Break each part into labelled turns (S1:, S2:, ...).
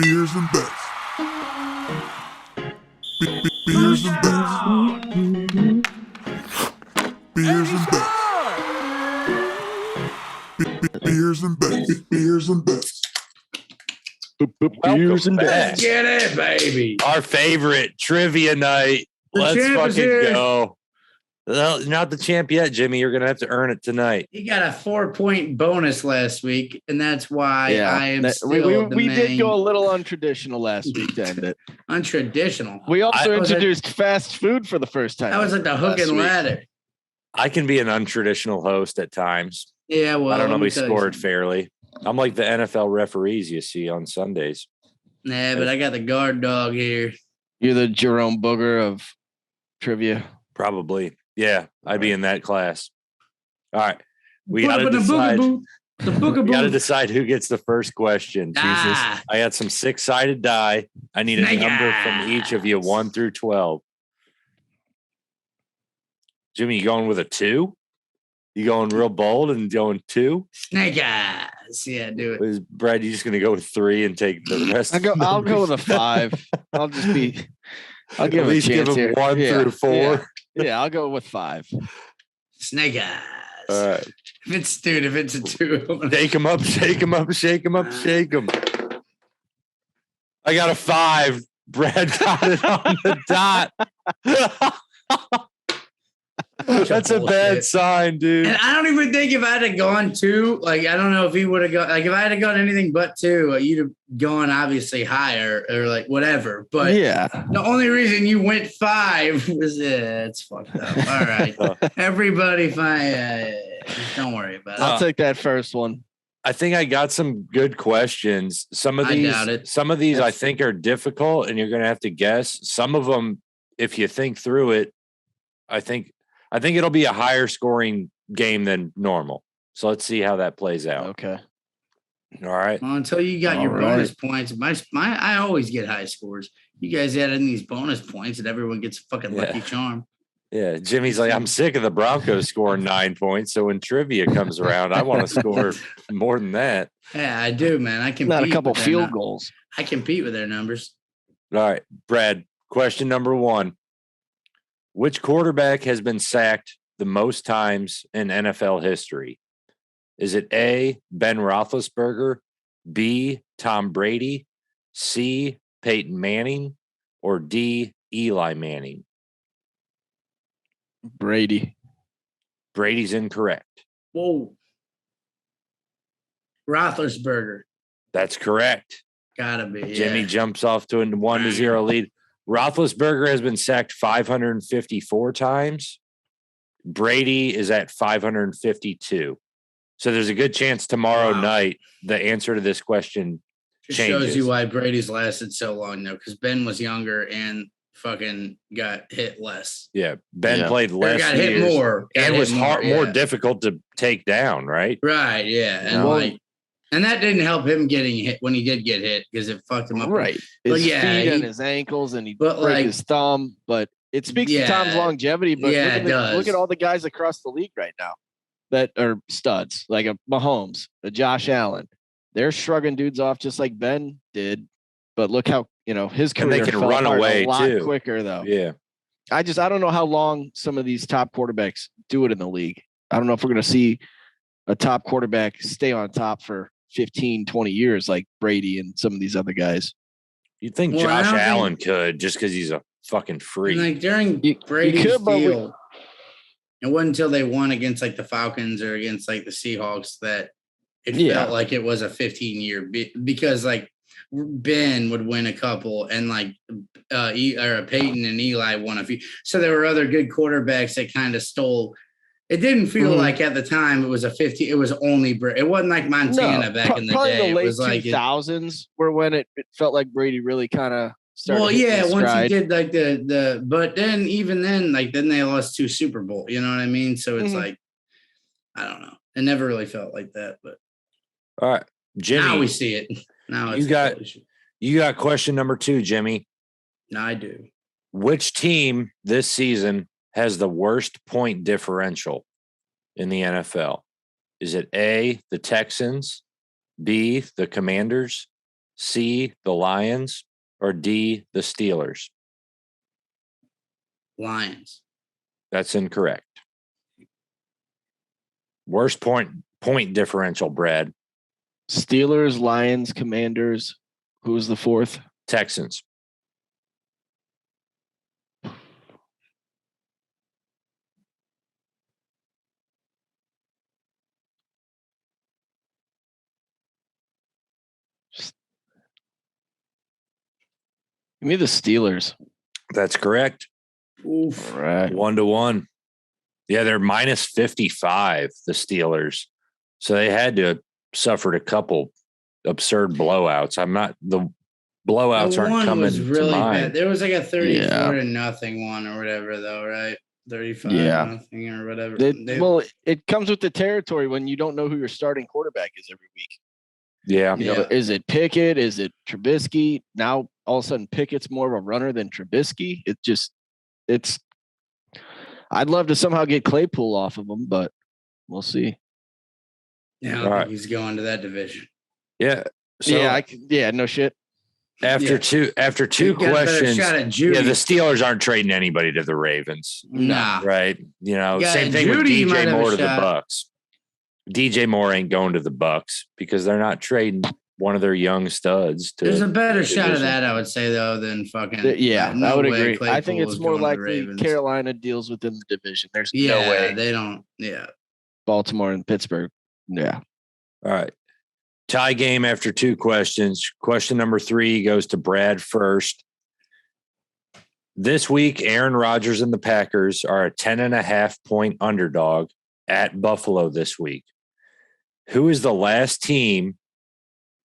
S1: Beers and bets. Beers and bets. Beers and bets. Beers and bets. Beers and bets.
S2: Beers and
S3: Let's
S2: bets.
S3: get it, baby.
S2: Our favorite trivia night.
S3: The
S2: Let's
S3: champ
S2: fucking
S3: is here.
S2: go. Well, not the champ yet, Jimmy. You're going to have to earn it tonight.
S3: He got a 4-point bonus last week, and that's why I am
S4: that-
S3: still
S4: we
S3: the
S4: did
S3: main
S4: go a little untraditional last week to end it.
S3: untraditional.
S4: We also
S3: I was
S4: introduced fast food for the first time.
S3: That was like the hook
S4: last
S3: and
S4: week.
S3: ladder.
S2: I can be an untraditional host at times.
S3: Yeah, well,
S2: I don't
S3: let me
S2: always
S3: tell you
S2: score it
S3: something.
S2: fairly. I'm like the NFL referees you see on Sundays.
S3: Nah, but I got the guard dog here.
S4: You're the Jerome Booger of trivia.
S2: Probably. Yeah, I'd be in that class. All right. We
S3: Put
S2: got
S3: up
S2: to
S3: in the
S2: decide.
S3: boogaboo. The
S2: We got to
S3: boogaboo.
S2: decide who gets the first question.
S3: Ah.
S2: Jesus. I got some six-sided die. I need a
S3: Snake
S2: number from each of you,
S3: eyes.
S2: 1 through 12. Jimmy, you going with a 2? You going real bold and going 2?
S3: Snake eyes. Yeah, do it.
S2: Is Brad, you just going to go with 3 and take the rest?
S4: I'll go with a 5. I'll just be. I'll give
S2: At
S4: him
S2: least
S4: a
S2: give
S4: chance
S2: him
S4: here.
S2: 1
S4: Yeah,
S2: through 4.
S4: Yeah, I'll go with 5.
S3: Snake eyes.
S2: All right.
S3: If it's a 2.
S2: Shake him up, shake him up, shake him up, shake him. I got a 5. Brad got it on the dot. That's a bad
S3: bullshit.
S2: sign, dude.
S3: And I don't even think if I'd have gone 2, like, I don't know if he would have gone, like, if I had gone anything but 2, you'd have gone obviously higher or like whatever. But
S4: Yeah.
S3: the only reason you went 5 was, it's fucked up. All right. Everybody, fine. Don't worry about it.
S4: I'll take that first one.
S2: I think I got some good questions. Some of
S3: I
S2: these,
S3: doubt it.
S2: some of these I think are difficult, and you're going to have to guess. Some of them, if you think through it, I think it'll be a higher scoring game than normal. So let's see how that plays out.
S4: Okay.
S2: All right.
S3: Well, until you got
S4: All
S3: your
S4: right.
S3: bonus points, I always get high scores. You guys add in these bonus points, and everyone gets a fucking lucky charm.
S2: Yeah. Jimmy's like, I'm sick of the Broncos scoring 9 points. So when trivia comes around, I want to score more than that.
S3: Yeah, I do, man. I compete.
S4: Not a couple
S3: with their
S4: field goals.
S3: I compete with their numbers.
S2: All right. Brad, question number 1. Which quarterback has been sacked the most times in NFL history? Is it A, Ben Roethlisberger, B, Tom Brady, C, Peyton Manning, or D, Eli Manning?
S4: Brady.
S2: Brady's incorrect.
S3: Whoa. Roethlisberger.
S2: That's correct.
S3: Gotta be.
S2: Jimmy
S3: yeah.
S2: jumps off to a 1-0 lead. Roethlisberger has been sacked 554 times. Brady is at 552. So there's a good chance tomorrow night the answer to this question
S3: Just
S2: changes.
S3: shows you why Brady's lasted so long, though, because Ben was younger and fucking got hit less.
S2: Yeah, Ben
S4: Yeah.
S2: played
S3: Or
S2: less
S3: got hit
S2: years
S3: more. Got
S2: and
S3: hit
S2: was more
S3: yeah.
S2: difficult to take down, right?
S3: Right, yeah. And
S4: Well-
S3: and that didn't help him getting hit when he did get hit because it fucked him up.
S4: Right.
S3: But
S4: His
S3: yeah,
S4: feet and
S3: he-
S4: his ankles, and he
S3: but,
S4: break
S3: like-
S4: his thumb. But it speaks to Tom's
S3: Yeah.
S4: longevity. But
S3: Yeah,
S4: look,
S3: it does.
S4: look at all the guys across the league right now that are studs, like a Mahomes, a Josh Allen. They're shrugging dudes off just like Ben did. But look how his
S2: And they
S4: career
S2: can
S4: fell
S2: run
S4: apart
S2: away,
S4: a lot
S2: too.
S4: quicker though.
S2: Yeah.
S4: I don't know how long some of these top quarterbacks do it in the league. I don't know if we're going to see a top quarterback stay on top for 15, 20 years like Brady and some of these other guys.
S2: You'd think
S3: Well, I
S2: Josh
S3: don't
S2: Allen could just because he's a fucking freak.
S3: And like during
S4: You
S3: Brady's
S4: could, but
S3: deal, it wasn't until they won against like the Falcons or against like the Seahawks that it
S4: Yeah.
S3: felt like it was a 15-year because like Ben would win a couple and like Peyton and Eli won a few. So there were other good quarterbacks that kind of stole. It didn't feel
S4: Mhm.
S3: like at the time it was a 50. It was only it wasn't like Montana back in the
S4: probably
S3: day.
S4: the late
S3: It was like
S4: 2000s were when it felt like Brady really kind of started.
S3: well,
S4: hitting
S3: yeah,
S4: his
S3: once
S4: stride.
S3: he did like the but then even then, like then they lost 2 Super Bowl, you know what I mean? So it's
S4: Mhm.
S3: like, I don't know. It never really felt like that, but
S2: All right. Jimmy,
S3: now we see it. Now it's
S2: You got question number 2, Jimmy.
S3: now I do.
S2: Which team this season has the worst point differential in the NFL? Is it A, the Texans, B, the Commanders, C, the Lions, or D, the Steelers?
S3: Lions.
S2: That's incorrect. Worst point differential, Brad.
S4: Steelers, Lions, Commanders. Who was the fourth?
S2: Texans.
S4: Give me the Steelers.
S2: That's correct.
S3: Oof.
S4: All right.
S2: 1-1. Yeah, they're minus 55, the Steelers. So they had to have suffered a couple absurd blowouts. The blowouts
S3: The
S2: aren't
S3: one
S2: coming
S3: was really
S2: to mind.
S3: bad. There was like a 34
S4: Yeah.
S3: to nothing one or whatever, though, right? 35
S4: Yeah.
S3: nothing or whatever.
S4: Well, it comes with the territory when you don't know who your starting quarterback is every week.
S2: Yeah.
S4: You know, is it Pickett? Is it Trubisky? Now all of a sudden Pickett's more of a runner than Trubisky. It's. I'd love to somehow get Claypool off of him, but we'll see.
S3: Yeah, I don't
S2: All
S3: think
S2: right.
S3: he's going to that division.
S2: Yeah. So
S4: No shit.
S2: after two
S3: You got a better
S2: questions,
S3: shot at Judy.
S2: the Steelers aren't trading anybody to the Ravens,
S3: Nah.
S2: right? You know,
S3: Yeah,
S2: same thing with
S3: Judy, you might
S2: DJ
S3: have a
S2: Moore to the
S3: shot.
S2: Bucks. DJ Moore ain't going to the Bucks because they're not trading one of their young studs to.
S3: There's a better shot of
S2: division.
S3: that, I would say, though, than fucking.
S4: I would
S3: way
S4: agree. I think
S3: Claypool
S4: it's
S3: is
S4: more
S3: going to the
S4: likely
S3: Ravens.
S4: Carolina deals within the division. There's
S3: Yeah,
S4: no way
S3: they don't. Yeah.
S4: Baltimore and Pittsburgh. Yeah.
S2: All right. Tie game after two questions. Question number 3 goes to Brad first. This week, Aaron Rodgers and the Packers are a 10.5-point underdog at Buffalo this week. Who is the last team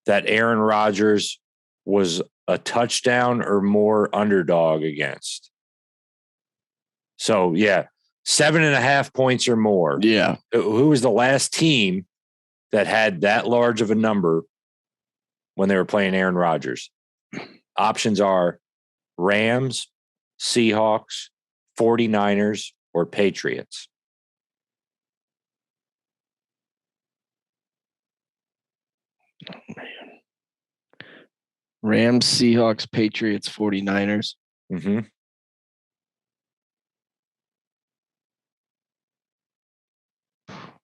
S2: that Aaron Rodgers was a touchdown or more underdog against? So, 7.5 points or more.
S4: Yeah.
S2: Who was the last team that had that large of a number when they were playing Aaron Rodgers? Options are Rams, Seahawks, 49ers, or Patriots.
S4: Rams, Seahawks, Patriots, 49ers.
S2: Mm-hmm.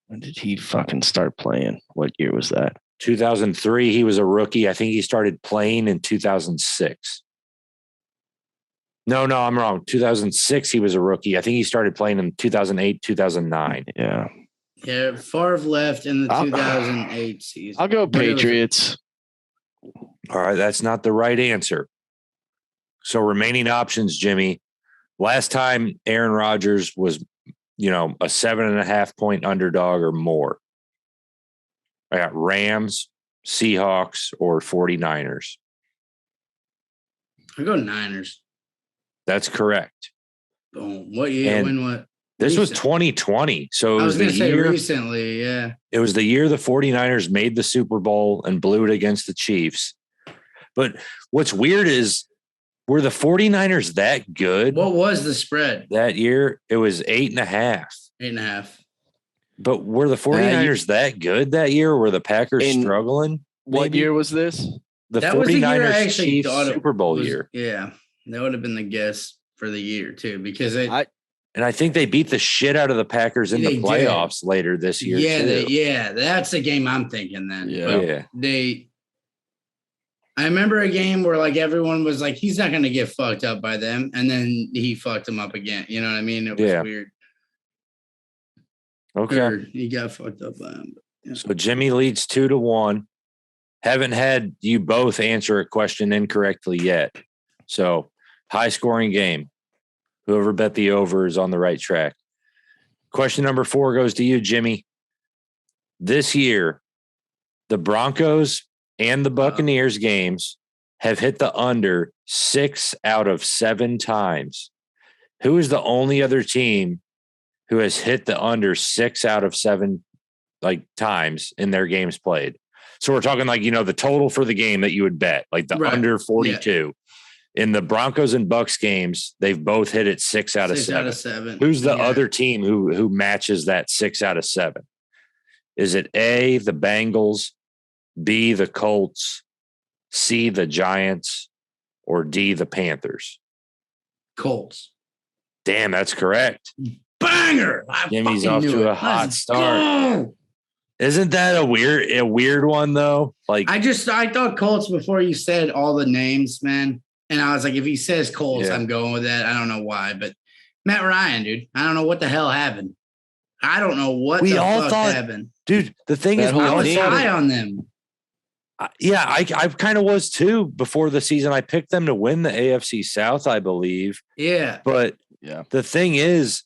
S4: When did he fucking start playing? What year was that?
S2: 2003, he was a rookie. I think he started playing in 2006. No, I'm wrong. 2006, he was a rookie. I think he started playing in 2008, 2009.
S4: Yeah.
S3: Yeah, Favre left in the 2008 season.
S4: I'll go
S3: But it was-
S4: Patriots.
S2: All right, that's not the right answer. So remaining options, Jimmy. Last time Aaron Rodgers was, a 7.5-point underdog or more. I got Rams, Seahawks, or 49ers.
S3: I go Niners.
S2: That's correct.
S3: Boom. What year?
S2: And
S3: When what?
S2: This was
S3: Recent.
S2: 2020. So
S3: I
S2: it
S3: was
S2: was
S3: going
S2: the
S3: to say
S2: year.
S3: recently, yeah.
S2: It was the year the 49ers made the Super Bowl and blew it against the Chiefs. But what's weird is, were the 49ers that good
S3: What was the spread?
S2: that year? It was 8.5.
S3: 8.5.
S2: But were the 49ers that good that year? Or were the Packers struggling?
S4: What
S2: maybe?
S4: year was this?
S2: The
S3: That was the year I
S2: 49ers
S3: actually
S2: Chiefs
S3: thought it
S2: Super Bowl
S3: was-
S2: year.
S3: Yeah, that would have been the guess for the year too, because
S2: And I think they beat the shit out of the Packers in
S3: They
S2: the
S3: did.
S2: playoffs later this year. Too.
S3: That's the game I'm thinking then.
S4: Yeah.
S3: But I remember a game where like everyone was like, he's not going to get fucked up by them, and then he fucked them up again. You know what I mean? It was weird.
S2: Okay.
S3: Or he got fucked up by them. Yeah.
S2: So Jimmy leads 2-1. Haven't had you both answer a question incorrectly yet. So high scoring game. Whoever bet the over is on the right track. Question number 4 goes to you, Jimmy. This year, the Broncos and the Buccaneers games have hit the under 6 out of 7 times. Who is the only other team who has hit the under 6 out of 7 times in their games played? So we're talking the total for the game that you would bet, like the under 42. In the Broncos and Bucks games, they've both hit it 6 out of 7.
S3: 6 out of 7.
S2: Who's the other team who matches that 6 out of 7? Is it A, the Bengals, B, the Colts, C, the Giants, or D, the Panthers?
S3: Colts.
S2: Damn, that's correct.
S3: Banger.
S2: Jimmy's off to a hot start.
S3: Go.
S2: Isn't that a weird one though? Like
S3: I thought Colts before you said all the names, man. And I was like, if he says Colts,
S2: Yeah.
S3: I'm going with that. I don't know why, but Matt Ryan, dude, I don't know what the hell happened. I don't know what
S2: We
S3: the
S2: all
S3: fuck
S2: thought-
S3: happened.
S2: dude, the thing
S4: That
S2: is, we
S4: whole
S3: I
S2: all
S3: was
S4: team.
S2: thought
S3: high on them.
S2: yeah, I kind of was too before the season. I picked them to win the AFC South, I believe.
S3: Yeah.
S2: But
S4: Yeah.
S2: the thing is,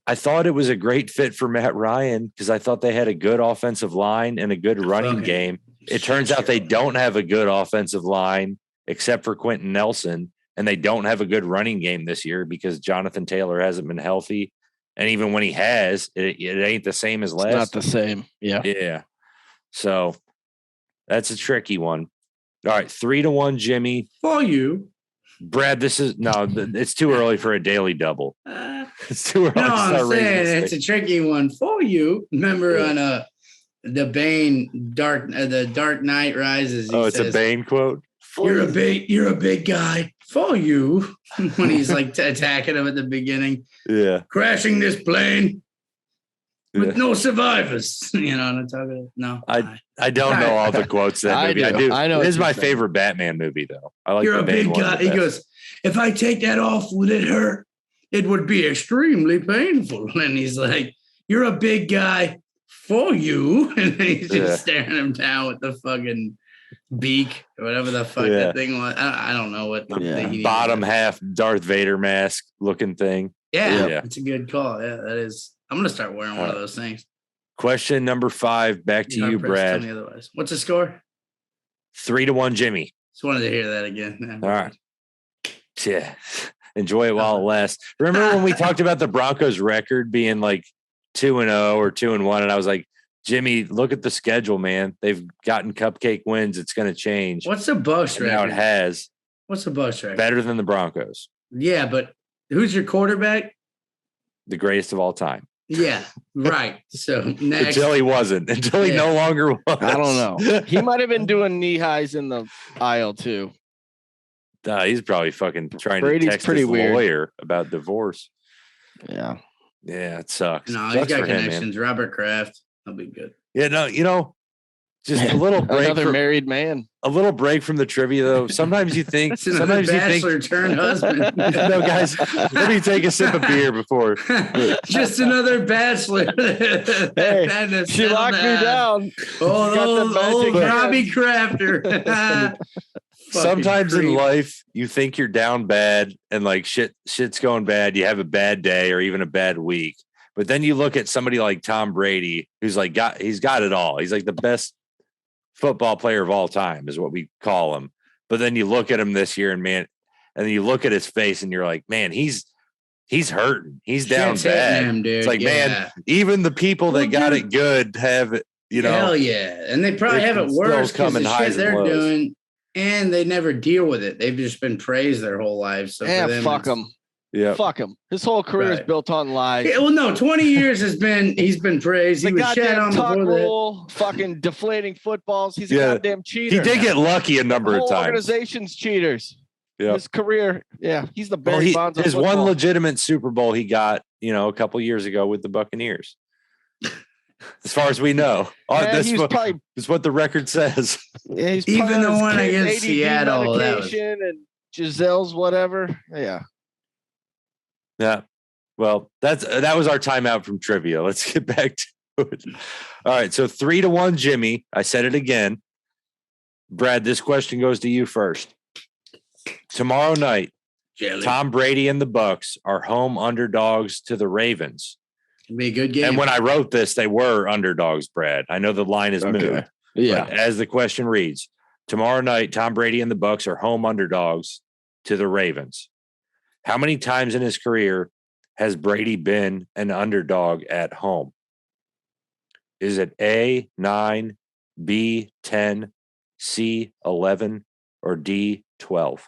S2: I thought it was a great fit for Matt Ryan because I thought they had a good offensive line and a good running
S3: Fucking
S2: game. It
S3: shit
S2: turns out they
S3: show.
S2: don't have a good offensive line except for Quentin Nelson, and they don't have a good running game this year because Jonathan Taylor hasn't been healthy. And even when he has, it ain't the same as
S4: It's
S2: last.
S4: not the same. Yeah.
S2: Yeah. So that's a tricky one. All right, 3-1, Jimmy.
S3: For you.
S2: Brad, it's too early for a daily double. It's too early
S3: No,
S2: to
S3: I'm
S2: start raising
S3: saying
S2: the
S3: it's a
S2: stakes.
S3: tricky one for you. Remember
S2: Yeah.
S3: on the the Dark Knight Rises. He
S2: It's a
S3: says,
S2: Bane quote.
S3: You're a big guy for you. When he's like attacking him at the beginning,
S2: Yeah.
S3: crashing this plane with
S2: Yeah.
S3: no survivors. You know what I'm talking about? No.
S2: I don't know all the quotes in that
S4: I
S2: movie. I
S4: do.
S2: do.
S4: I know
S2: It
S4: what
S2: is
S4: you're
S2: my
S4: saying.
S2: favorite Batman movie, though. I like
S3: You're
S2: the
S3: a
S2: Bane
S3: big
S2: one
S3: guy.
S2: the
S3: He
S2: best.
S3: goes, if I take that off, would it hurt? It would be extremely painful. And he's like, you're a big guy for you. And then he's just
S2: Yeah.
S3: staring him down with the fucking beak or whatever the fuck
S2: Yeah.
S3: that thing was. I don't know what the
S4: Yeah.
S3: he
S2: Bottom
S3: needed.
S2: half Darth Vader mask looking thing.
S3: Yeah,
S2: Yeah.
S3: it's a good call. Yeah, that is. I'm gonna start wearing one of those things.
S2: Question number 5, back to you,
S3: Hard-pressed to tell me
S2: Brad.
S3: otherwise. What's the score?
S2: 3-1, Jimmy.
S3: Just wanted to hear that again.
S2: All right. Yeah. Enjoy it while it lasts. Remember when we talked about the Broncos record being like 2-0 or 2-1, and I was like, Jimmy, look at the schedule, man. They've gotten cupcake wins. It's going to change.
S3: What's the Bucks
S2: And now it
S3: record?
S2: has.
S3: What's the Bucks record?
S2: Better than the Broncos,
S3: Yeah, but who's your quarterback?
S2: the greatest of all time.
S3: Yeah, right. So next,
S2: Until he wasn't. Until he
S3: Yeah.
S2: no longer was.
S4: I don't know. He might have been doing knee highs in the aisle too.
S2: He's probably fucking trying
S4: Brady's
S2: to text
S4: pretty
S2: his
S4: weird.
S2: lawyer about divorce.
S4: Yeah.
S2: Yeah, it sucks.
S3: no, he's
S2: Sucks
S3: got
S2: for him, man.
S3: connections. Robert Kraft, he'll be good.
S2: Yeah, no, just a little break.
S4: Another
S2: From,
S4: married man.
S2: a little break from the trivia, though. Sometimes you think.
S3: It's another
S2: Sometimes you
S3: bachelor
S2: think.
S3: turned husband.
S2: No, guys, let me take a sip of beer before.
S3: Just another bachelor.
S4: Hey,
S3: Had to
S4: she
S3: settle
S4: locked me down.
S3: Oh,
S4: Got the
S3: old
S4: magic hands.
S3: Robbie Crafter.
S2: Sometimes in
S3: creep.
S2: life, you think you're down bad and like shit's going bad. You have a bad day or even a bad week. But then you look at somebody like Tom Brady, who's like he's got it all. He's like the best football player of all time, is what we call him. But then you look at him this year, and then you look at his face, and you're like, man, he's hurting. He's down
S3: Shit's hitting
S2: bad.
S3: him, dude.
S2: It's like, man, even the people that got it good have it. You know,
S3: hell yeah, and they probably
S2: it
S3: have
S2: can
S3: it
S2: still
S3: worse
S2: come
S3: because
S2: in
S3: the
S2: highs
S3: shit
S2: and
S3: they're
S2: lows.
S3: doing, and they never deal with it. They've just been praised their whole lives. So
S4: Yeah,
S3: for them,
S4: fuck
S3: it's-
S4: him.
S2: yeah.
S4: Fuck him. His whole career is
S3: Right.
S4: built on lies.
S3: Yeah, well, no, 20 years he's been praised.
S4: The
S3: He was shat
S4: goddamn
S3: on
S4: tuck
S3: before that.
S4: rule, fucking deflating footballs. He's a
S2: Yeah.
S4: goddamn cheater.
S2: He did get lucky a
S4: the
S2: number of
S4: whole
S2: times.
S4: organization's cheaters.
S2: Yeah.
S4: His career, yeah, he's the
S2: Well,
S4: Barry Bonds of
S2: his one
S4: football.
S2: legitimate Super Bowl he got, a couple years ago with the Buccaneers. As far as we know,
S4: Yeah,
S2: that's
S4: he was
S2: what,
S4: probably
S2: that's what the record says.
S4: yeah, he's
S3: Even
S4: probably
S3: the
S4: on his
S3: one
S4: kid's
S3: against
S4: ADD
S3: Seattle, that was-
S4: medication and Giselle's whatever. Yeah,
S2: Yeah. Well, that was our timeout from trivia. Let's get back to it. All right. So 3-1, Jimmy. I said it again. Brad, this question goes to you first. Tomorrow night,
S3: Jelly.
S2: Tom Brady and the Bucks are home underdogs to the Ravens.
S3: It'll be a good game.
S2: And when I wrote this, they were underdogs, Brad. I know the line is
S4: Okay.
S2: moved.
S4: yeah.
S2: But as the question reads, tomorrow night, Tom Brady and the Bucks are home underdogs to the Ravens. How many times in his career has Brady been an underdog at home? Is it A, 9, B, 10, C, 11, or D, 12?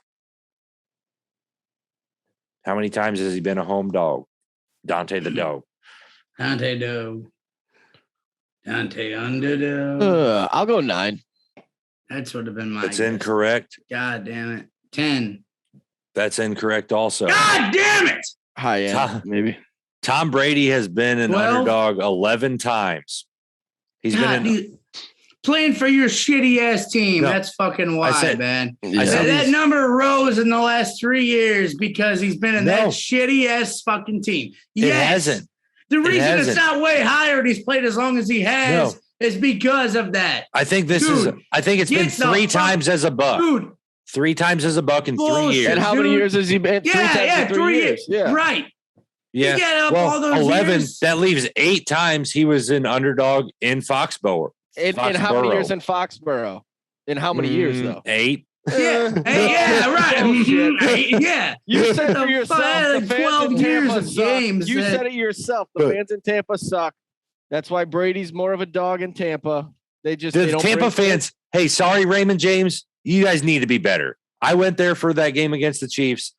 S2: How many times has he been a home dog? Dante the dog.
S3: Dante Dog. Dante Underdog.
S4: I'll go 9.
S3: That would have been my
S2: That's
S3: guess.
S2: incorrect.
S3: God damn it. 10.
S2: That's incorrect also.
S3: God damn it.
S4: High end, maybe.
S2: Tom Brady has been an
S3: 12?
S2: underdog 11 times. He's
S3: God,
S2: been
S3: dude, playing for your shitty ass team.
S2: No,
S3: That's fucking why,
S2: said-
S3: man.
S4: Yeah.
S2: said
S3: That
S2: he's-
S3: number rose in the last 3 years because he's been in
S2: No.
S3: that shitty ass fucking team.
S2: It
S3: Yes.
S2: hasn't.
S3: The reason it's
S2: hasn't.
S3: not way higher and he's played as long as he has
S2: No.
S3: is because of that.
S2: I think this
S3: Dude,
S2: is. I think it's been
S3: get the
S2: 3
S3: fuck-
S2: times as a buck.
S3: Dude,
S2: 3 times as a buck in 3
S3: Bullshit.
S2: years.
S4: And how many
S3: Dude.
S4: years has he been? 3 times in 3 years. Yeah.
S3: Right.
S2: Yeah.
S3: You get up
S2: Well,
S3: all those
S2: 11.
S3: years.
S2: That leaves 8 times he was an underdog in Foxborough.
S4: And how many
S2: Foxborough.
S4: years in Foxborough? In how many years though?
S2: 8.
S3: Yeah. Hey, yeah, right.
S4: Bullshit.
S3: Mhm. Yeah.
S4: You said it
S3: The
S4: for yourself.
S3: like
S4: The fans
S3: 12
S4: in
S3: years
S4: Tampa
S3: of
S4: suck.
S3: games
S4: You
S3: that-
S4: said it yourself. The
S2: But-
S4: fans in Tampa suck. That's why Brady's more of a dog in Tampa. They
S2: The
S4: don't
S2: Tampa
S4: bring
S2: fans, hey, sorry, Raymond James. You guys need to be better. I went there for that game against the Chiefs.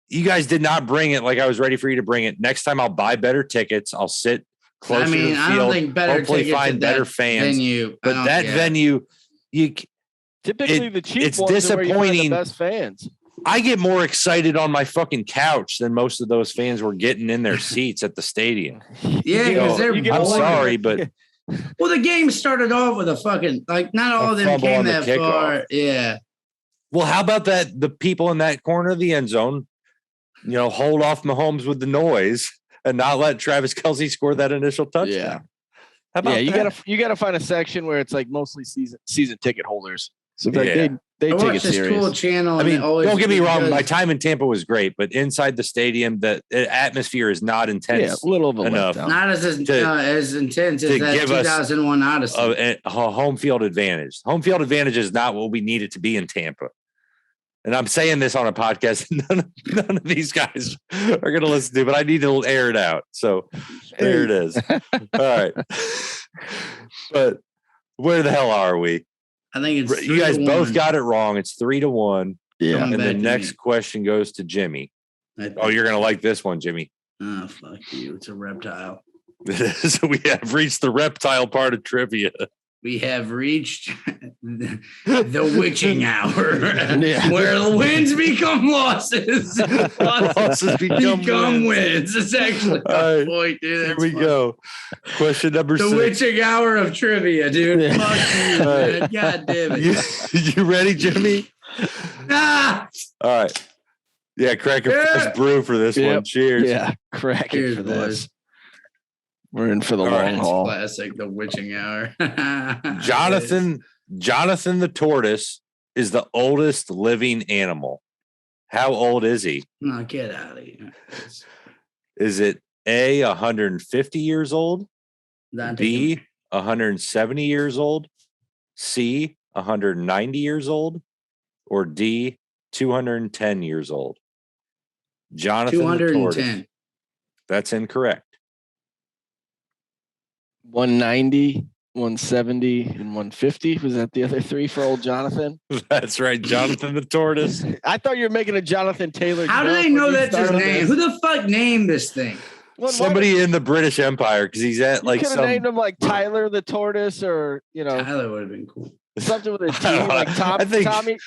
S2: You guys did not bring it like I was ready for you to bring it. Next time I'll buy better tickets. I'll sit closer
S3: I mean,
S2: to the
S3: I
S2: field.
S3: don't think better
S2: hopefully
S3: tickets
S2: find
S3: at
S2: better
S3: that
S2: fans.
S3: venue.
S2: But that venue,
S4: Typically, the cheap
S2: it's
S4: ones are where you find the
S2: disappointing.
S4: best fans.
S2: I get more excited on my fucking couch than most of those fans were getting in their seats at the stadium.
S3: Yeah,
S2: You
S3: because
S2: know,
S3: they're
S4: you get
S2: I'm
S3: bored.
S2: sorry, but
S3: Well, the game started off with a fucking not all
S2: A
S3: of them
S2: fumble
S3: came
S2: on the
S3: that
S2: kickoff.
S3: far. Yeah.
S2: well, how about that? The people in that corner of the end zone, hold off Mahomes with the noise and not let Travis Kelce score that initial touchdown.
S4: Yeah.
S2: How about
S4: Yeah,
S2: that?
S4: you gotta find a section where it's like mostly season ticket holders. So like
S2: Yeah.
S4: they
S3: I
S4: take it
S3: watched this
S4: serious.
S3: cool channel.
S2: I
S3: and
S2: mean,
S3: it always
S2: don't get me wrong.
S3: does-
S2: My time in Tampa was great, but inside the stadium, the atmosphere is not
S4: Yeah,
S2: intense.
S4: a little of a
S2: enough.
S4: letdown.
S3: not as intense
S2: to
S3: as that
S2: give us
S3: 2001 Odyssey.
S2: A home field advantage. Home field advantage is not what we need it to be in Tampa. And I'm saying this on a podcast. None of these guys are going to listen to, but I need to air it out. So there it is. All right. But where the hell are we?
S3: I think it's
S2: You guys
S3: 3-1.
S2: both got it wrong. It's 3-1.
S4: Yeah.
S3: Coming
S2: And the
S3: back to
S2: next
S3: me.
S2: question goes to Jimmy.
S3: I think.
S2: Oh, you're going to like this one, Jimmy.
S3: Oh, fuck you. It's a reptile.
S2: So we have reached the reptile part of trivia.
S3: We have reached the witching hour
S4: Yeah.
S3: where the wins become losses.
S2: Losses become
S3: wins. It's actually
S2: All
S3: a
S2: right.
S3: point, dude.
S2: Here
S3: That's
S2: we
S3: funny.
S2: go. Question number
S3: The
S2: 6.
S3: witching hour of trivia, dude.
S4: Yeah.
S3: Fuck you,
S2: All
S3: man.
S2: right.
S3: God damn it.
S2: You ready, Jimmy?
S3: Ah!
S2: All right. Yeah, crack a
S3: Yeah.
S2: fresh brew for this one.
S4: Yep.
S2: Cheers.
S4: Yeah, cracking
S3: Cheers,
S4: for
S3: boys.
S4: this. We're in for the
S2: All
S4: long
S2: right.
S3: It's
S4: haul.
S3: classic, the witching hour.
S2: Jonathan the tortoise is the oldest living animal. How old is he?
S3: No, get out of here.
S2: Is it A, 150 years old,
S3: Not
S2: B, 170 years old, C, 190 years old, or D, 210 years old? Jonathan the tortoise.
S3: 210.
S2: That's incorrect.
S4: 190, 170, and 150. Was that the other three for old Jonathan?
S2: That's right, Jonathan the tortoise.
S4: I thought you were making a Jonathan Taylor.
S3: How do
S4: joke
S3: they
S4: when
S3: know
S4: you
S3: that's his
S4: started
S3: name?
S4: this.
S3: Who the fuck named this thing?
S4: Well,
S2: Somebody in the British Empire, because he's at
S4: you
S2: like
S4: could have
S2: some.
S4: named him like Tyler the Tortoise, or
S3: Tyler would have been cool.
S4: something with a T, like Tom,
S2: I think-
S4: Tommy.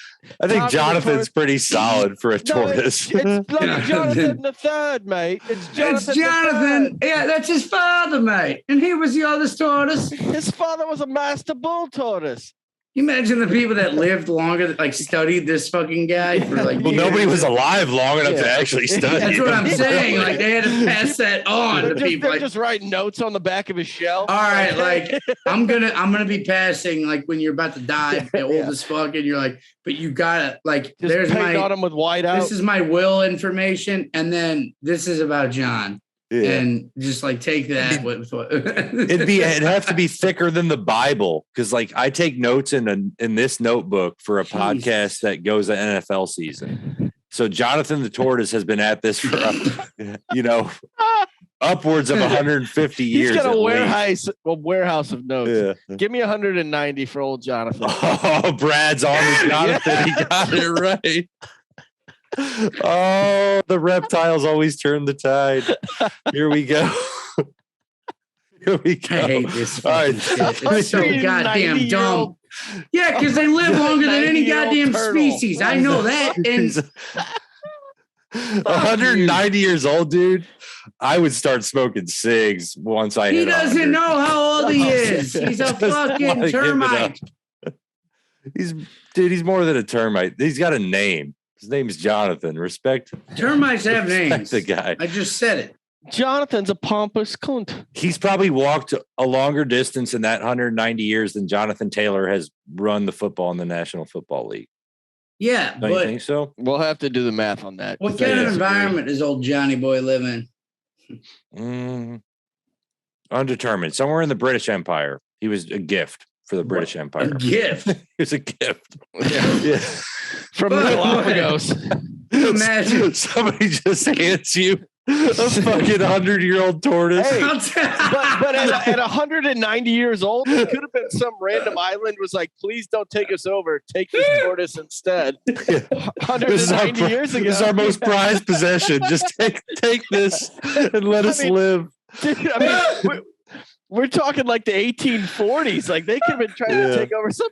S2: I think
S4: Tommy the
S2: Jonathan's
S4: tortoise.
S2: pretty solid for a
S4: No,
S2: tortoise.
S4: it's bloody Jonathan the Third, mate. It's Jonathan.
S3: It's Jonathan.
S4: The
S3: Yeah, that's his father, mate. And he was the oldest tortoise.
S4: Third. His father was a master bull tortoise.
S3: You imagine the people that lived longer, that like studied this fucking guy for like.
S2: Well, nobody
S3: years.
S2: was alive long enough to
S4: Yeah.
S2: actually study.
S3: That's what I'm
S2: him.
S3: saying. Like they had to pass that on
S4: They're
S3: to
S4: just,
S3: people.
S4: they're
S3: Like,
S4: just writing notes on the back of his shell.
S3: all right, like I'm gonna be passing like when you're about to die,
S4: Yeah.
S3: old as fuck, and you're like, but you gotta like,
S4: just
S3: there's
S4: paint
S3: my
S4: on him with white out.
S3: this is my will information, and then this is about John,
S2: Yeah.
S3: and just like take that with
S2: It'd have to be thicker than the Bible, because like I take notes in this notebook for a
S3: Jesus.
S2: podcast that goes to NFL season. So Jonathan the tortoise has been at this for upwards of 150
S4: He's
S2: years.
S4: got
S2: at
S4: a
S2: least.
S4: warehouse of notes.
S2: Yeah.
S4: Give me 190 for old Jonathan.
S2: Oh, Brad's on with Jonathan. He got it right. Oh, the reptiles always turn the tide. Here we go. Here we go.
S3: I hate this
S2: All
S3: fucking
S2: right.
S3: shit. It's so
S4: 190
S3: goddamn
S4: year
S3: dumb.
S4: old-
S3: Yeah, because they live longer than any
S4: 90-year-old
S3: goddamn
S4: turtle.
S3: species. I know that. And
S2: 190 years old, dude. I would start smoking cigs once I
S3: he
S2: hit
S3: doesn't
S2: 100.
S3: know how old he is. He's a
S2: Just wanna
S3: fucking
S2: give it
S3: termite.
S2: He's more than a termite. He's got a name. His name's Jonathan. Respect
S3: Termites have names.
S2: the guy.
S3: I just said it.
S4: Jonathan's a pompous cunt.
S2: He's probably walked a longer distance in that 190 years than Jonathan Taylor has run the football in the National Football League.
S3: Yeah,
S2: Don't you
S3: but
S2: think so?
S4: We'll have to do the math on that.
S3: what
S4: 'cause I
S3: kind of
S4: disagree.
S3: environment does old Johnny Boy live in?
S2: Undetermined. Somewhere in the British Empire. He was a gift for the British
S3: A
S2: Empire.
S3: gift.
S2: He was a gift.
S4: Yeah.
S2: Yeah.
S4: From the
S3: But-
S4: Galapagos.
S3: Imagine.
S2: Somebody just hands you a fucking 100-year-old tortoise.
S4: Hey,
S3: I'll tell-
S4: but at 190 years old, it could have been some random island was like, please don't take us over. Take this tortoise instead.
S2: This is our
S4: 190 years ago.
S2: This is our most prized possession. Just take this and let us live.
S4: Dude, I mean, we're talking like the 1840s. Like they could have been trying to take over some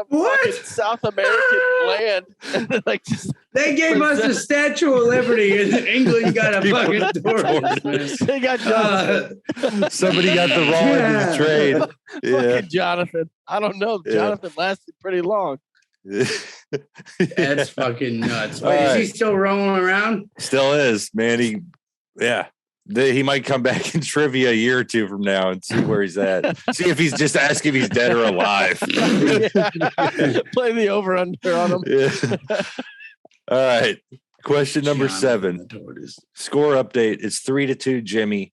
S3: What?
S4: fucking South American land. And like just
S3: They gave us the Statue of Liberty, and England got a fucking tortoise. man.
S4: they got Jonathan.
S2: Somebody got the wrong end of the trade. Yeah.
S4: Fucking Jonathan. I don't know.
S2: Yeah.
S4: Jonathan lasted pretty long.
S3: That's fucking nuts.
S2: All
S3: Wait, is he
S2: right.
S3: still rolling around?
S2: Still is, man. He might come back in trivia a year or two from now and see where he's at. See if he's just asking if he's dead or alive.
S4: Play the over under on him.
S2: Yeah. All right. Question number
S3: Jonathan
S2: 7.
S3: the tortoise.
S2: Score update. It's 3-2, Jimmy.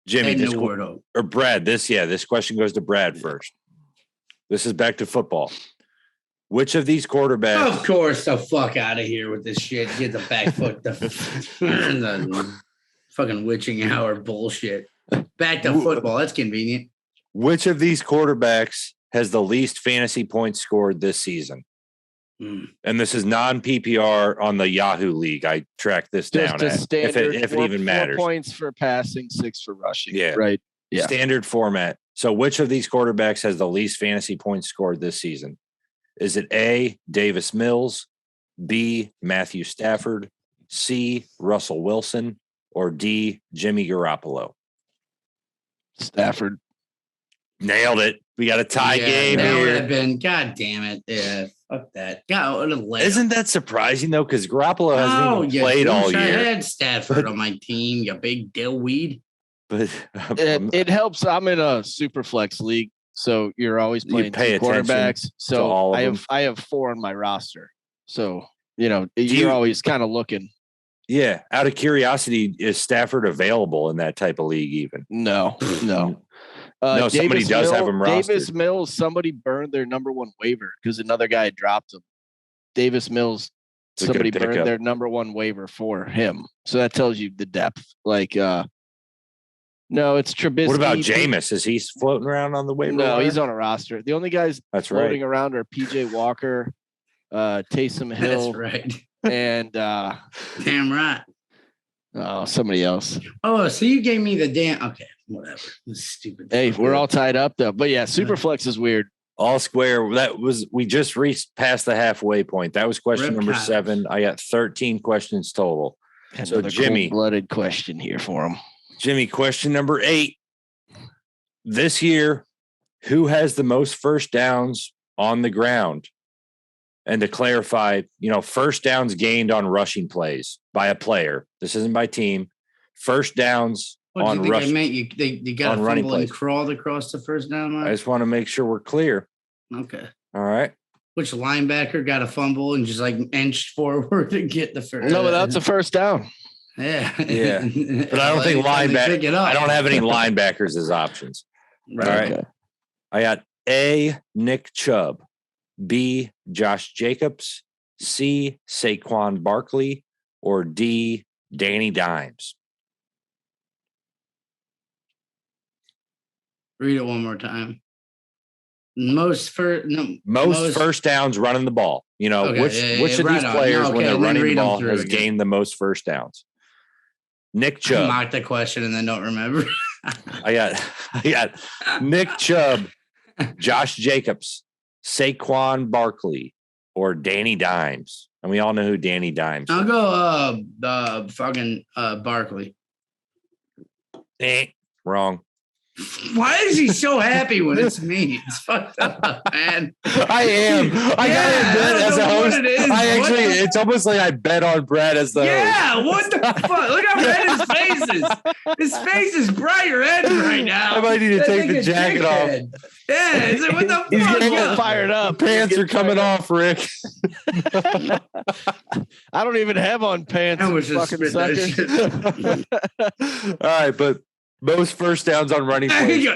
S2: Jimmy, this
S3: Eduardo.
S2: or Brad. This question goes to Brad first. This is back to football. Which of these quarterbacks?
S3: Of course, the fuck out of here with this shit. Get the back foot, the fucking witching hour bullshit. Back to football. That's convenient.
S2: Which of these quarterbacks has the least fantasy points scored this season? And this is non-PPR on the Yahoo League. I tracked this down.
S4: Just a standard.
S2: if it
S4: four-
S2: even
S4: 4
S2: matters.
S4: points for passing, 6 for rushing.
S2: Yeah.
S4: Right. Yeah.
S2: Standard format. So which of these quarterbacks has the least fantasy points scored this season? Is it A, Davis Mills, B, Matthew Stafford, C, Russell Wilson, or D, Jimmy Garoppolo?
S4: Stafford.
S2: Nailed it. We got a tie game
S3: that would
S2: here.
S3: have been. God damn it. Yeah. Fuck that. God, what a layup.
S2: Isn't that surprising though? Because Garoppolo hasn't even
S3: you
S2: played all
S3: douche. I
S2: year.
S3: had Stafford on my team. You big dillweed.
S2: But
S4: It helps. I'm in a super flex league, so you're always
S2: You
S4: playing
S2: pay
S4: two
S2: attention
S4: quarterbacks. So
S2: all of them.
S4: I have 4 on my roster. So you're
S2: you-
S4: always kind of looking.
S2: yeah, out of curiosity, is Stafford available in that type of league? Even
S4: No.
S2: No, somebody does have him
S4: Davis
S2: rostered.
S4: Mills, somebody burned their number 1 waiver because another guy had dropped him. Davis Mills,
S2: It's a good
S4: somebody burned
S2: pickup.
S4: their number 1 waiver for him. So that tells you the depth. Like, no, it's Trubisky.
S2: what about Jameis? Is he floating around on the waiver?
S4: No,
S2: wire?
S4: he's on a roster. The only guys
S2: That's
S4: floating
S2: right.
S4: around are PJ Walker, Taysom
S3: That's
S4: Hill,
S3: right.
S4: and
S3: Damn right.
S4: somebody else.
S3: Oh, so you gave me the damn. Okay, whatever. This stupid.
S4: Hey,
S3: fuck.
S4: we're all tied up though. But yeah, Superflex is weird.
S2: All square. We just reached past the halfway point. That was question
S3: Rip
S2: number
S3: times.
S2: 7. I got 13 questions total. So
S4: Another
S2: Jimmy,
S4: cold-blooded question here for him.
S2: Jimmy, question number 8. This year, who has the most first downs on the ground? And to clarify, first downs gained on rushing plays by a player. This isn't by team. First downs
S3: What do
S2: on
S3: you think I
S2: rush.
S3: meant? You got
S2: on
S3: a
S2: running
S3: fumble and
S2: plays.
S3: crawled across the first down
S2: I
S3: line.
S2: just want to make sure we're clear.
S3: Okay.
S2: All right.
S3: Which linebacker got a fumble and just like inched forward to get the first?
S4: No, but that's a first down.
S3: yeah.
S2: Yeah. But I don't think linebacker. I don't have any linebackers as options.
S3: Right.
S2: All right.
S4: Okay.
S2: I got A, Nick Chubb, B, Josh Jacobs, C, Saquon Barkley, or D, Danny Dimes.
S3: Read it one more time. Most first
S2: downs running the ball.
S3: Okay,
S2: Which of
S3: right
S2: these
S3: on.
S2: players,
S3: Okay,
S2: when they're
S3: then
S2: running the
S3: read 'em
S2: ball,
S3: through
S2: has
S3: again.
S2: gained the most first downs? Nick Chubb.
S3: mock the question and then don't remember.
S2: I got Nick Chubb, Josh Jacobs, Saquon Barkley, or Danny Dimes. And we all know who Danny Dimes
S3: I'll
S2: is.
S3: go fucking Barkley.
S2: Wrong.
S3: Why is he so happy when it's me? It's fucked up, man.
S2: I am. I gotta admit, as a host, it's almost like I bet on Brad as the host.
S3: Yeah, what the fuck? Look how red his face is. His face is bright red right now.
S2: I might need to
S3: That's
S2: take
S3: like
S2: the
S3: a
S2: jacket
S3: dickhead.
S2: off.
S3: Yeah, it's like, what the
S4: He's
S3: fuck?
S4: gonna get fired up.
S2: Pants are coming off, Rick.
S4: I don't even have on pants.
S3: I was just
S4: fucking
S3: spit that
S4: sucker.
S3: shit.
S2: All right, but most first downs on running
S3: He
S2: plays.
S3: go,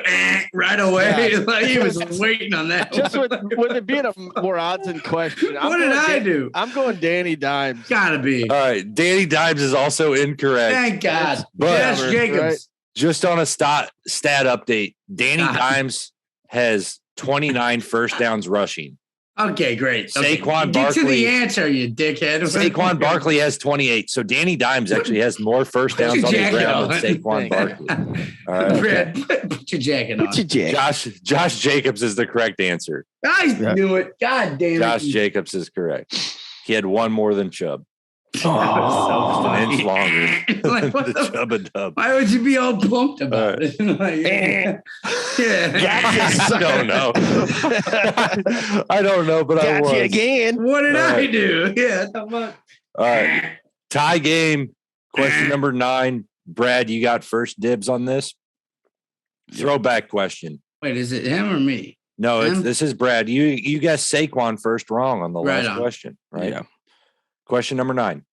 S3: right away.
S4: Yeah.
S3: Like he was waiting on that.
S4: Just
S3: one.
S4: with it being a more odds in question.
S3: What did I do?
S4: I'm going Danny Dimes.
S3: Gotta be.
S2: All right, Danny Dimes is also incorrect.
S3: Thank God.
S2: But-
S3: Josh Jacobs.
S4: Right.
S2: Just on a stat update, Danny
S3: God.
S2: Dimes has 29 first downs rushing.
S3: Okay, great. Okay.
S2: Saquon
S3: Get to
S2: Barkley-
S3: the answer, you dickhead.
S2: Saquon Barkley has 28. So Danny Dimes actually has more first downs on the
S3: jacket
S2: ground
S3: on.
S2: than Saquon Barkley. All right.
S3: Brad, put your jacket on.
S4: What's your jack?
S2: Josh Jacobs is the correct answer.
S3: I knew it. God damn it.
S2: Josh Jacobs is correct. He had one more than Chubb.
S3: Oh,
S2: Just an inch longer
S3: Like,
S2: than
S3: what
S2: the
S3: the-
S2: Chubb and Dub.
S3: Why would you be all pumped about
S2: All
S3: it? Like, yeah.
S2: I don't know. I don't know, but I was.
S4: Got you again.
S3: What did
S2: All
S3: I
S2: right.
S3: do? Yeah, what the fuck?
S2: All right. Tie game. Question number 9. Brad, you got first dibs on this. Throwback question.
S3: Wait, is it him or me?
S2: No,
S3: Him?
S2: this is Brad. You guessed Saquon first wrong on the
S3: Right
S2: last
S3: on.
S2: question, right?
S4: Yeah.
S2: Question number 9.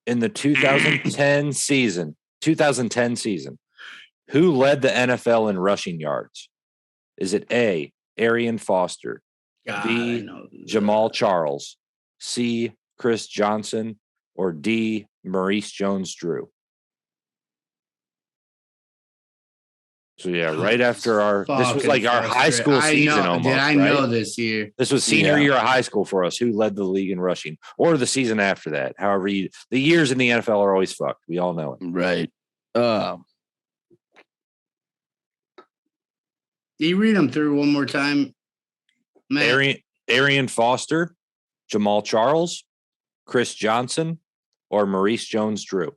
S2: In the 2010 season, who led the NFL in rushing yards? Is it A, Arian Foster,
S3: God,
S2: B,
S3: I know.
S2: Jamal Charles, C, Chris Johnson, or D, Maurice Jones-Drew? So yeah, right after this was
S3: Fucking
S2: like our high school
S3: frustrating.
S2: season
S3: I know,
S2: almost.
S3: Did I
S2: right?
S3: know this year?
S2: This was senior
S4: Yeah.
S2: year of high school for us. Who led the league in rushing, or the season after that? However, the years in the NFL are always fucked. We all know it.
S4: Right.
S3: Do you read them through one more time, Matt?
S2: Arian Foster, Jamal Charles, Chris Johnson, or Maurice Jones-Drew?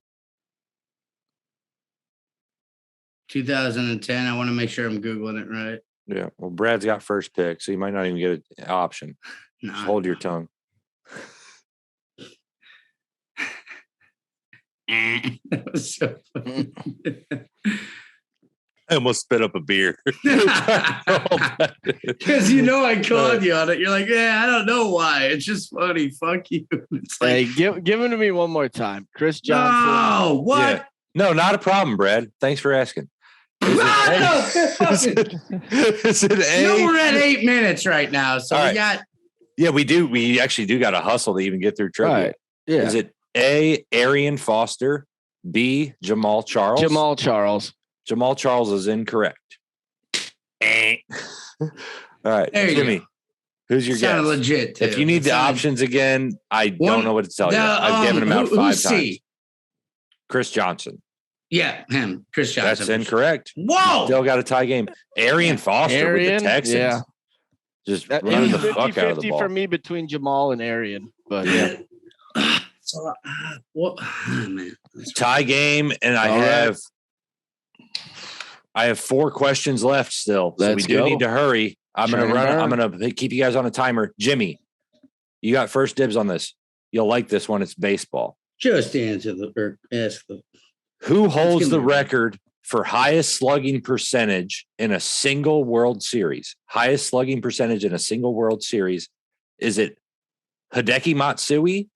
S3: 2010. I want to make sure I'm Googling it right.
S2: Yeah. Well, Brad's got first pick, so you might not even get an option.
S3: No.
S2: Just hold your tongue.
S3: That was so funny.
S2: I almost spit up a beer.
S3: Because you know I called you on it. You're like, yeah, I don't know why. It's just funny. Fuck you. It's like,
S4: Hey, give it to me one more time. Chris Johnson.
S3: no, what?
S2: Yeah. No, not a problem, Brad. Thanks for asking. Is
S3: Ah,
S2: it
S3: no,
S2: A? Is it A?
S3: No, we're at 8 minutes right now. So
S2: All
S3: we
S2: right.
S3: got
S2: Yeah, we do. We actually do got to hustle to even get through trivia.
S4: Right. Yeah.
S2: Is it A, Arian Foster, B, Jamal Charles?
S4: Jamal Charles.
S2: Jamal Charles is incorrect. All right,
S3: There you
S2: Jimmy,
S3: go.
S2: who's your
S3: sounded
S2: guess?
S3: legit. Too.
S2: If you need the
S3: Sounded-
S2: options again, I
S3: One-
S2: don't know what to tell you.
S3: the,
S2: I've given him out
S3: who-
S2: 5
S3: who's
S2: times.
S3: C?
S2: Chris Johnson.
S3: Yeah, him. Chris Johnson.
S2: That's incorrect.
S3: Whoa.
S2: Still got a tie game. Arian Foster with
S4: Arian,
S2: the Texans.
S4: yeah.
S2: Just
S4: That, it
S2: running
S4: was
S2: the fuck out of the
S4: 50-50
S2: ball.
S4: for me between Jamal and Arian. But yeah.
S3: So, what? Oh, man.
S2: Tie game, and I
S4: All right.
S2: have 4 questions left still. So
S4: Let's
S2: we do
S4: go.
S2: need to hurry. I'm
S4: Turn
S2: gonna
S4: and
S2: run. I'm
S4: burn.
S2: gonna keep you guys on a timer. Jimmy, you got first dibs on this. You'll like this one. It's baseball.
S3: Just answer the or ask the.
S2: Who holds
S3: give
S2: the
S3: me a-
S2: record for highest slugging percentage in a single World Series? Highest slugging percentage in a single World Series. Is it Hideki Matsui,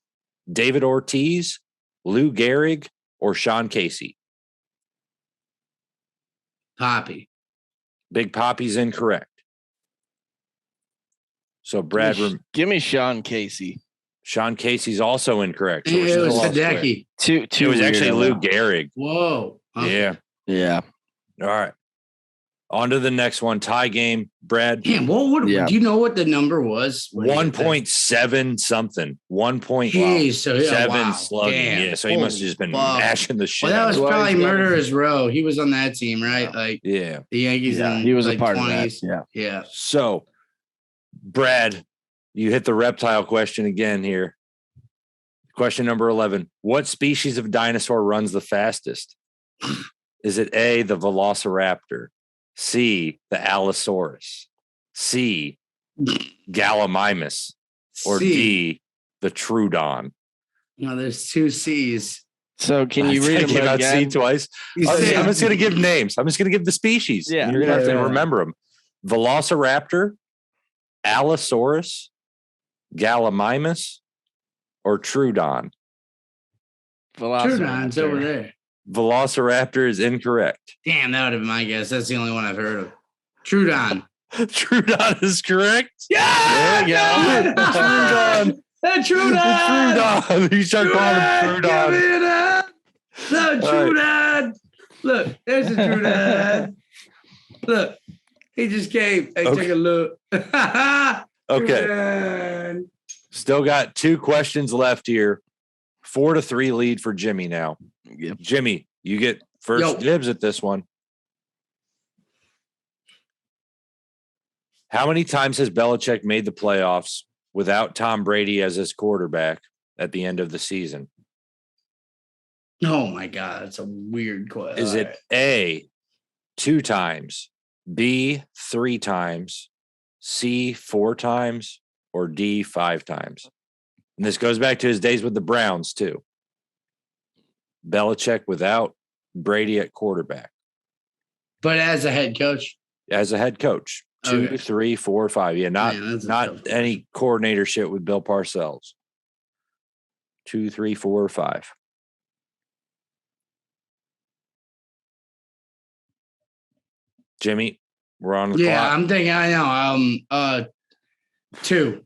S2: David Ortiz, Lou Gehrig, or Sean Casey?
S3: Poppy.
S2: Big Poppy's incorrect. So Brad,
S4: Give me Sean Casey.
S2: Sean Casey's also incorrect. So we're
S3: It
S2: still
S3: was
S2: off square.
S3: Hideki.
S2: It was actually Lou Gehrig.
S3: Whoa. Okay.
S2: Yeah.
S4: Yeah.
S2: All right. On to the next one. Tie game. Brad.
S3: Damn, what would
S4: Yeah.
S3: do you know what the number was?
S2: 1.7 something. 1.7
S3: Jeez, so yeah, wow.
S2: slugging.
S3: Damn.
S2: Yeah, so he must have just been
S3: Holy fuck.
S2: mashing the shit.
S3: Well, that
S2: out
S3: was
S2: of it.
S3: probably
S4: he's got
S3: Murderer's Row. He was on that team, right? Like
S2: Yeah.
S3: the Yankees.
S4: Yeah,
S3: in,
S4: he was
S3: like,
S4: a part
S3: 20s.
S4: of that. Yeah.
S3: Yeah.
S2: So, Brad, you hit the reptile question again here. Question number 11. What species of dinosaur runs the fastest? Is it A, the Velociraptor, C, the Allosaurus, C, Gallimimus, or
S3: C.
S2: D, the Troodon?
S3: No, there's 2 C's.
S4: So can you
S2: I
S4: read
S2: gave
S4: them
S2: out C
S4: again?
S2: twice.
S3: You
S2: I'm
S3: said-
S2: just going to give names. I'm just going to give the species.
S4: Yeah.
S2: You're going to have to
S3: Yeah.
S2: remember them. Velociraptor, Allosaurus, Gallimimus, or Troodon?
S3: Troodon's over there.
S2: Velociraptor is incorrect.
S3: Damn, that would have been my guess. That's the only one I've heard of. Troodon.
S2: Troodon is correct.
S3: Yeah!
S2: There you go. Troodon.
S3: Troodon!
S2: Troodon. You start calling him
S3: Give
S2: Troodon.
S3: it up! Look, Troodon! Look, there's a Troodon. Look, he just came. Hey,
S2: Okay.
S3: take a look.
S2: Okay.
S3: Troodon.
S2: Still got 2 questions left here. 4-3 lead for Jimmy now.
S4: Yep.
S2: Jimmy, you get first
S3: Yo.
S2: dibs at this one. How many times has Belichick made the playoffs without Tom Brady as his quarterback at the end of the season?
S3: Oh my God, that's a weird question.
S2: Is it A, 2 times, B, 3 times, C, 4 times, or D, 5 times? And this goes back to his days with the Browns, too. Belichick without Brady at quarterback
S3: But as a head coach,
S2: as a head coach. 2,
S3: Okay.
S2: 3, 4, 5. Yeah,
S3: Man, that's a
S2: not
S3: tough
S2: any coordinator shit with Bill Parcells. 2, 3, 4, 5. Jimmy, we're on the
S3: yeah,
S2: clock.
S3: I'm thinking. I know. 2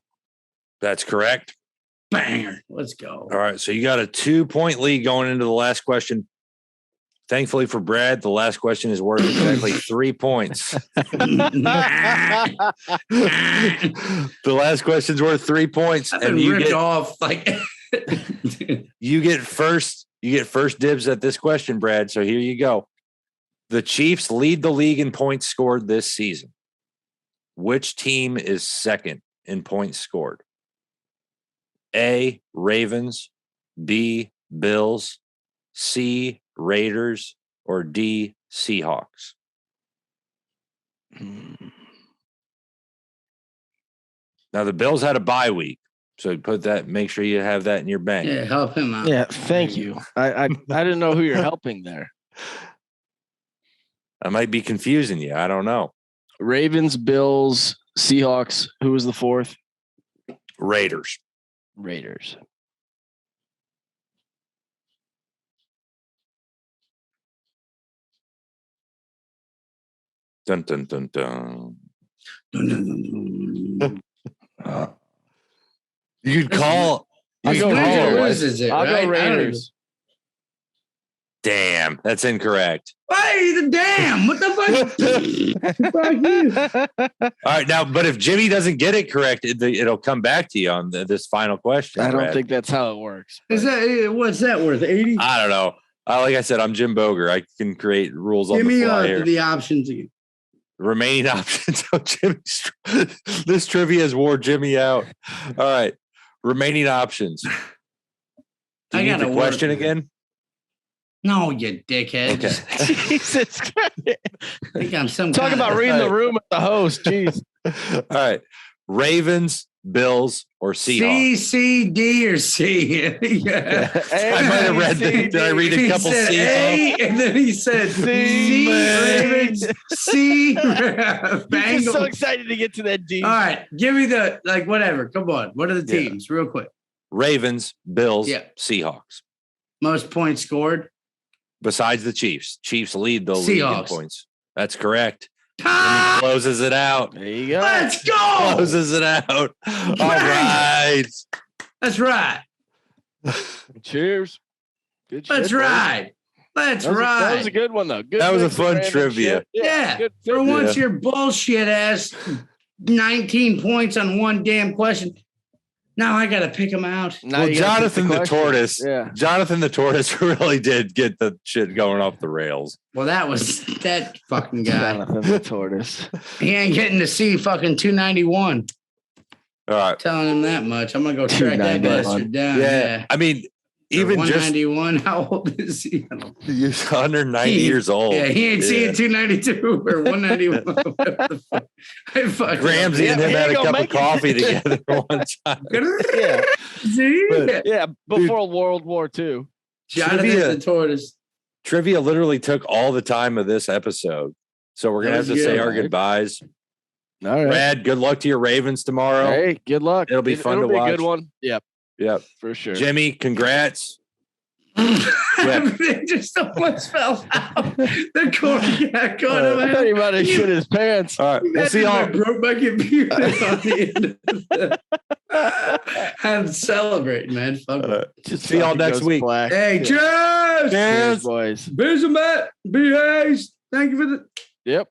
S2: That's correct.
S3: banger. Let's go.
S2: All right, so you got a 2-point lead going into the last question. Thankfully for Brad, the last question is worth exactly 3 points. The last question's worth 3 points,
S3: I've
S2: and
S3: been
S2: you
S3: ripped
S2: get
S3: off like.
S2: you get first dibs at this question, Brad. So here you go. The Chiefs lead the league in points scored this season. Which team is second in points scored? A, Ravens, B, Bills, C, Raiders, or D, Seahawks? Now the Bills had a bye week, so make sure you have that in your bank.
S3: Yeah, help him out.
S4: Yeah, thank you. I didn't know who you're helping there.
S2: I might be confusing you. I don't know.
S4: Ravens, Bills, Seahawks. Who was the fourth?
S2: Raiders.
S4: Raiders.
S2: Dun dun dun dun. You'd call.
S4: I'll go
S3: Who
S4: Raiders.
S3: loses it,
S4: I'll
S3: right?
S4: go
S3: I don't
S4: Raiders.
S2: Damn, that's incorrect.
S3: Hey, the damn! What the fuck? Fuck you.
S2: All right, now, but if Jimmy doesn't get it correct, it'll come back to you on this final question.
S4: I don't
S2: Brad.
S4: think that's how it works.
S3: Is that what's that worth? 80?
S2: I don't know. Like I said, I'm Jim Boger. I can create rules on
S3: Give
S2: the
S3: me
S2: fly here.
S3: the options again.
S2: Remaining options. So this trivia has wore Jimmy out. All right, remaining options. Do
S3: I
S2: you need
S3: gotta
S2: the
S3: work.
S2: question again?
S3: No, you dickhead.
S2: Okay.
S4: Jesus Christ.
S3: I think I'm some
S4: Talk
S3: kind
S4: about
S3: of,
S4: reading the room at the host. Jeez.
S2: All right. Ravens, Bills, or
S3: C,
S2: Seahawks?
S3: C, D, or C. Yeah.
S2: I might have read the, did I read a
S3: He
S2: couple
S3: said
S2: C?
S3: A, and then he said C, Ravens, C,
S4: He's just
S3: Bengals.
S4: so excited to get to that D.
S3: All right, give me the whatever. Come on, what are the
S2: Yeah.
S3: teams, real quick?
S2: Ravens, Bills,
S3: Yeah.
S2: Seahawks.
S3: Most points scored.
S2: Besides the Chiefs. Chiefs lead the league in
S3: Seahawks.
S2: points. That's correct. And
S3: Ah,
S2: he closes it out.
S4: There you go.
S3: let's go.
S2: Closes it out. All right.
S3: That's right.
S4: Cheers. Good shit,
S3: That's
S4: boys.
S3: right. That's
S4: That was
S3: right.
S4: a good one though. Good
S2: That was a
S4: mix of
S2: fun
S4: random
S2: trivia.
S4: shit.
S3: Yeah.
S4: Good
S3: For
S4: fit.
S3: once, your bullshit ass 19 points on one damn question. Now I got to pick them out.
S4: Now
S2: Well,
S4: you gotta pick
S2: Jonathan the
S4: question.
S2: Tortoise.
S4: Yeah.
S2: Jonathan the Tortoise really did get the shit going off the rails.
S3: Well, that was that fucking guy.
S4: Jonathan the Tortoise.
S3: He ain't getting to see fucking 291.
S2: All right.
S3: Telling him that much. I'm going to go track that
S4: 291.
S3: bastard down.
S2: Yeah.
S3: Yeah.
S2: I mean, even just
S3: 191. How old is he?
S2: he's 190 years old.
S3: Yeah, he ain't seeing 292 or 191. Whatever the fuck. I fucking
S2: Ramsey and
S4: Yeah,
S2: him
S4: he
S2: had a
S4: ain't gonna
S2: cup of
S4: make it.
S2: coffee together one time.
S4: Yeah.
S3: See?
S2: But-
S4: Yeah. Before World War II.
S3: Jonathan
S2: Trivia.
S3: the Tortoise.
S2: Trivia literally took all the time of this episode. So we're going to
S3: That
S2: have
S3: was
S2: to say
S3: good.
S2: our goodbyes.
S4: All right.
S2: Brad, good luck to your Ravens tomorrow.
S4: Hey, good luck.
S2: It'll be fun
S4: it'll
S2: to
S4: be
S2: watch.
S4: a good one. Yep,
S2: Yep.
S4: for sure.
S2: Jimmy, congrats.
S3: Everything just almost fell out. The quarterback going
S4: I thought he might have shit his pants.
S2: All right. We'll see
S3: I
S2: y'all.
S3: broke my computer on the end of the I'm celebrating, man. Fuck it.
S4: Just
S2: See y'all
S4: fucking
S2: next
S4: goes
S2: week.
S4: black.
S3: Hey, cheers!
S4: Cheers, boys.
S3: Beers and Matt. Be haste. Thank you for the
S4: Yep.